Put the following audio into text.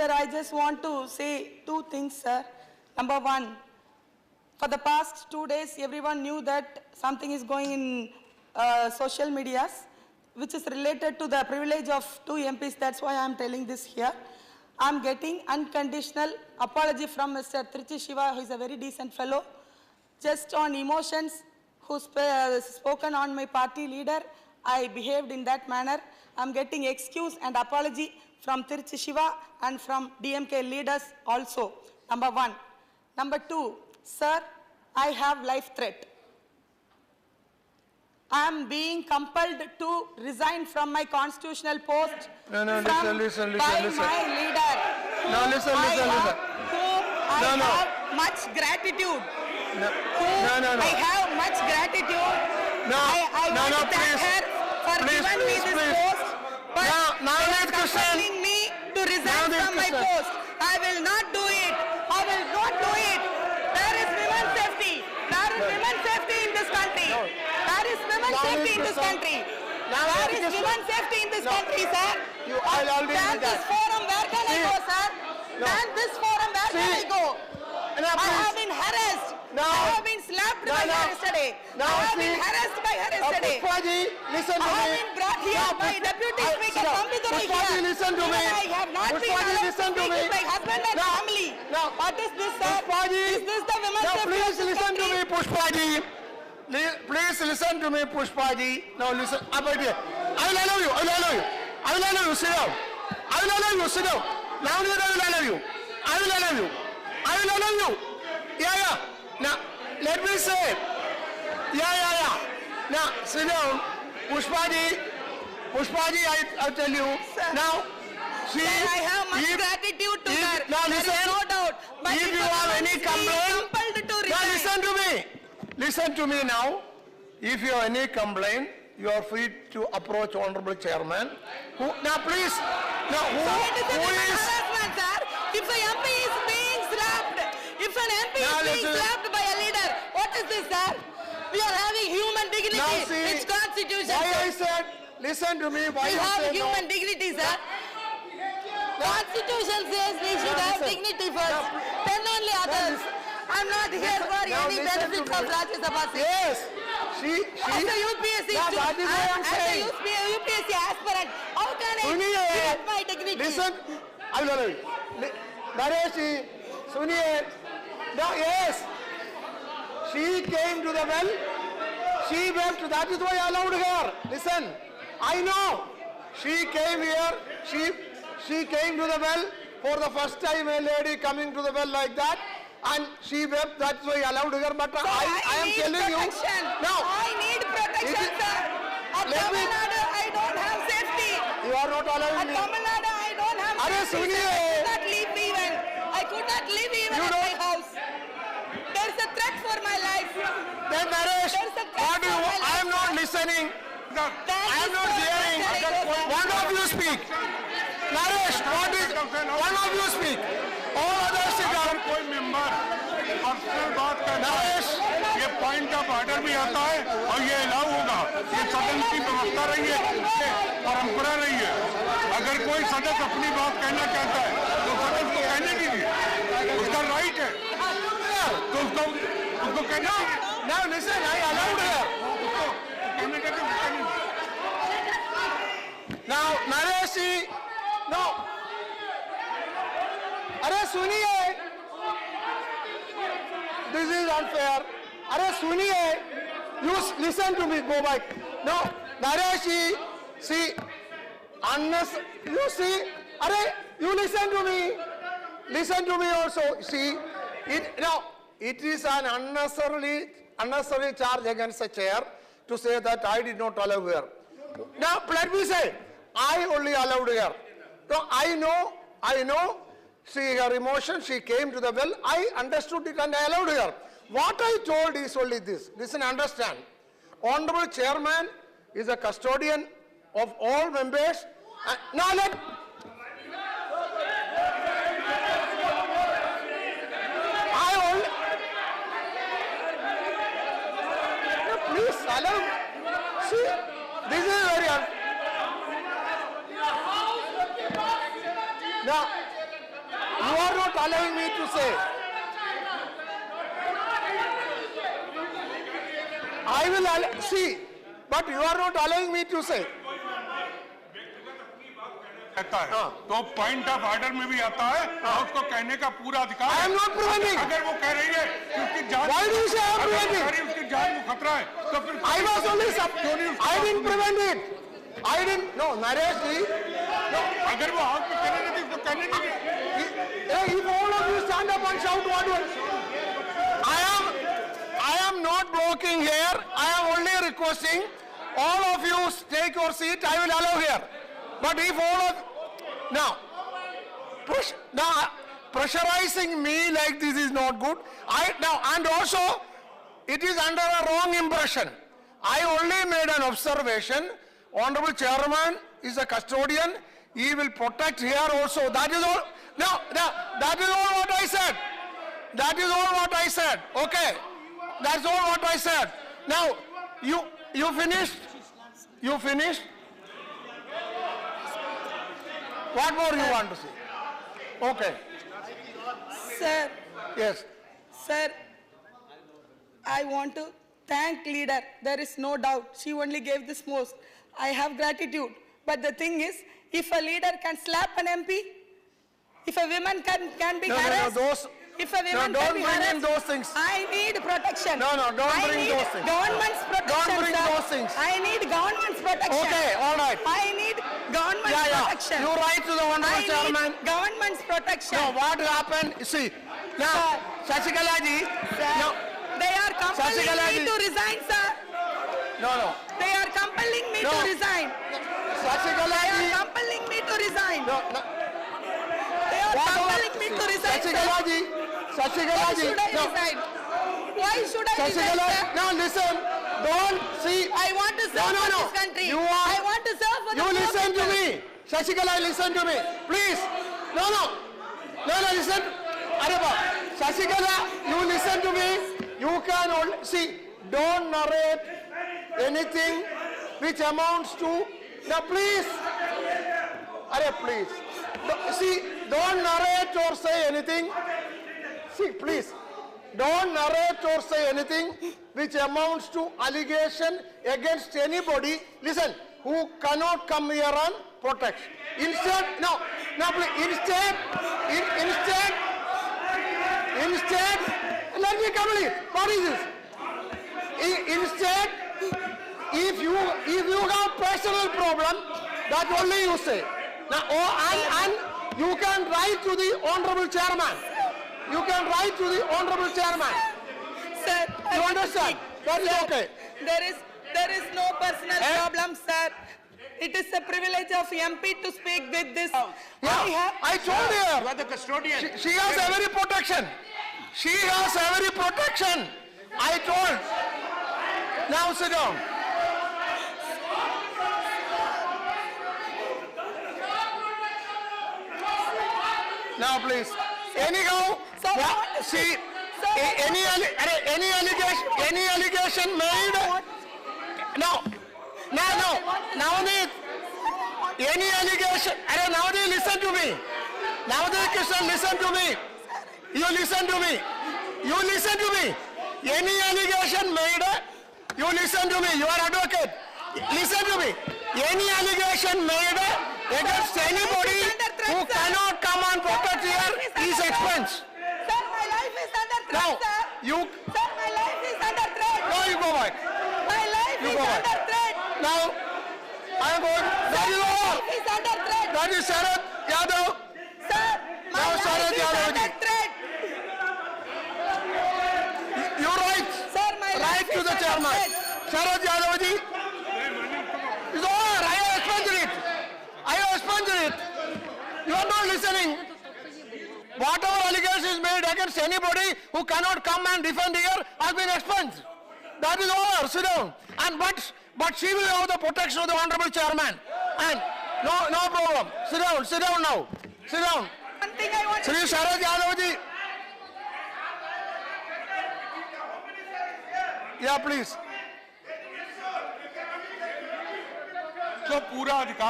Sir, I just want to say two things, sir. Number one, for the past 2 days, everyone knew that something is going in social medias, which is related to the privilege of 2 MPs. That's why I'm telling this here. I'm getting unconditional apology from Mr. Trichy Shiva, who is a very decent fellow. Just on emotions, who spoken on my party leader, I behaved in that manner. I'm getting excuse and apology from Trichy Shiva and from DMK leaders also, number one. Number two, sir, I have life threat. I am being compelled to resign from my constitutional post. No, listen. My leader. Listen. I have much gratitude. No. I have much gratitude. I want to thank her for giving me this post. But they are compelling me to resign from my post. I will not do it. I will not do it. There is women's safety. There is women's safety in this country. There is women's safety in this country. There is women's safety in this country, sir. Than this forum, where can I go, sir? Than this forum, where can I go? I have been harassed. I have been slapped by her yesterday. I have been harassed by her yesterday. Listen to me. I have been brought here by Deputy Speaker Thambidurai here. Listen to me. I have not been allowed to speak with my husband and family. What is this, sir? Is this the women's safety? Please listen to me, Pushpaji. Please listen to me, Pushpaji. Now listen. I will allow you. I will allow you. I will allow you. Sit down. I will allow you. Sit down. Now I will allow you. I will allow you. I will allow you. Yeah. Now, let me say. Yeah. Now, sit down. Pushpaji, I tell you. Sir. Now, see. Sir, I have much gratitude to her. Now, there listen. is no doubt. But If you have any complaint, compelled to resign. now listen to me. Listen to me now. If you have any complaint, you are free to approach Honorable Chairman. Now, please. Now, So it is who a is? harassment, sir. If an MP is being slapped, if an MP Now is being listen. slapped by a leader, what is this, sir? We are having human dignity. Now see, It's constitution. Why sir. I said, listen to me. Why We I have said human no. dignity, sir. Constitution says we should have listen. dignity first, then only others. I'm not here for Now any listen to benefits me. of Rajya Sabha. Yes. She. As a UPSC Now, student, that is what I'm as a saying. UPSC aspirant, how can I Suniye, give up my dignity? listen. I will allow you. Naresh, Suniye. Now, yes. She came to the well. She wept. That is why I allowed her. Listen. I know. She came here. She came to the well for the first time. A lady coming to the well like that, and she wept. That's why I allowed her. But So I am need telling you. protection. No. I need protection, It is- sir. At Let Tamil me- Nadu, I don't have safety. You are not At allowing me. Tamil Nadu, I don't have Arey, safety. Suniye. sir. I could not leave even. I could not live even You at my don't- house. There's a threat for my life. Then Naresh, There's a threat what do you? for my I am life, not sir. listening. I am not That is hearing. what I go, One of you speak. Naresh, what is? One of you speak. All others sit down. कोई member personal बात करता है, नरेश। ये point of order भी आता है और ये अलाउ होगा। ये सदन की व्यवस्था रही है, ये परंपरा रही है। अगर कोई सदस्य अपनी बात कहना चाहता है तो सदस्य को कहने दीजिए, उसका राइट है, तो उसको कहना दीजिए। Now listen, I allowed her. उसको कहने का तो उसका नहीं। Now Naresh, no. Arey suniye. This is unfair. Arey suniye. You listen to me. Go back. No, Naresh, see, unless you see. Arey, you listen to me. Listen to me also. See, it is an unnecessary charge against a chair to say that I did not allow her. Now, let me say, I only allowed her. No, I know, see her emotion, she came to the well, I understood it and I allowed her. What I told is only this, listen, understand. Honorable Chairman is a custodian of all members. Now let... I only... No, please allow... See, this is very... Now, You are not allowing me to say. I will see, but you are not allowing me to say. कहता है तो point of order में भी आता है और उसको कहने का पूरा अधिकार I am not preventing. अगर वो कह रही है कि उसकी जान Why do you say I am preventing? उसकी जान को खतरा है तो फिर I was only I didn't prevent it. I didn't. No, Naresh ji. No. अगर वो हाथ में कहने नहीं उसको कहने नहीं If all of you stand up and shout what you I am not blocking here. I am only requesting all of you take your seat. I will allow here. But if all of now pressurizing me like this is not good. And also it is under a wrong impression. I only made an observation. Honorable Chairman is a custodian. He will protect here also. That is all. No, that is all what I said. That is all what I said. Okay. That's all what I said. Now, you finished? You finished? What more you want to say? Okay. Sir, Yes. sir, I want to thank leader. There is no doubt. She only gave this most. I have gratitude. But the thing is, if a leader can slap an MP, if a woman can be harassed, if a woman don't can be bring in harassed, those things. I need protection. Don't bring those things. Government's protection, Don't bring sir. those things. I need government's protection. Okay, all right. I need government's protection. You write to the I Honorable Chairman. need government's protection. No, what happened? See, now, Sir. Shashikala ji. Sir, No, they are compelling Shashikala me ji. to resign, sir. no. They are compelling me No. to resign. Shashikala They are ji. compelling me to resign. No. They are compelling me to resign, Shashikala sir. ji. Shashikala Why ji. should I No. resign? Why should I resign, Shashikala, sir? now listen. Don't see. I want to serve No. for this country. You are. I want to serve for You the listen to people. me. Shashikala, listen to me. Please. No, listen. Areba. Shashikala, you listen to me. You can only, see, don't narrate anything which amounts to, now please. Please. See, don't narrate or say anything. See, please. Don't narrate or say anything which amounts to allegation against anybody, listen, who cannot come here and protect. Instead, please, instead, let me complete. What is this? Instead, if you have personal problem, that only you say. Now, and you can write to the Honorable Chairman. You can write to the Honorable Chairman. Sir, You understand? That is okay. There is no personal problem, sir. It is a privilege of MP to speak with this. I told her. You are the custodian. She has every protection. She has every protection. I told. Now sit down. Now please. Anyhow, Sir, see, Sir, any allegation made. No. Nowadays, any allegation. Nowadays, listen to me. Nowadays, Krishnan, listen to me. You listen to me. You listen to me. Any allegation made, you listen to me. You are advocate. Listen to me. Any allegation made against anybody who cannot come and protect here is expense. Sir, my life is under threat, Now, sir. Sir, my life is under threat. Now you go back. My life You is go back. under threat. Now, I am going. That is My all. life is under threat. That is Sharad Yadav. Sir, my Now, life Sharad is Yadav under ji. threat. You write. Sir, my Write life to is the under chairman. threat. Sharad Yadav ji. It's over. I have expunged it. I have expunged it. You are not listening. Whatever allegations made against anybody who cannot come and defend here has been expunged. That is over. Sit down. But she will have the protection of the Honorable Chairman. And no problem. Sit down. Sit down now. Sit down. One thing I want to Shri Sharad Yadav ji. Yeah, please. तो पूरा अधिकार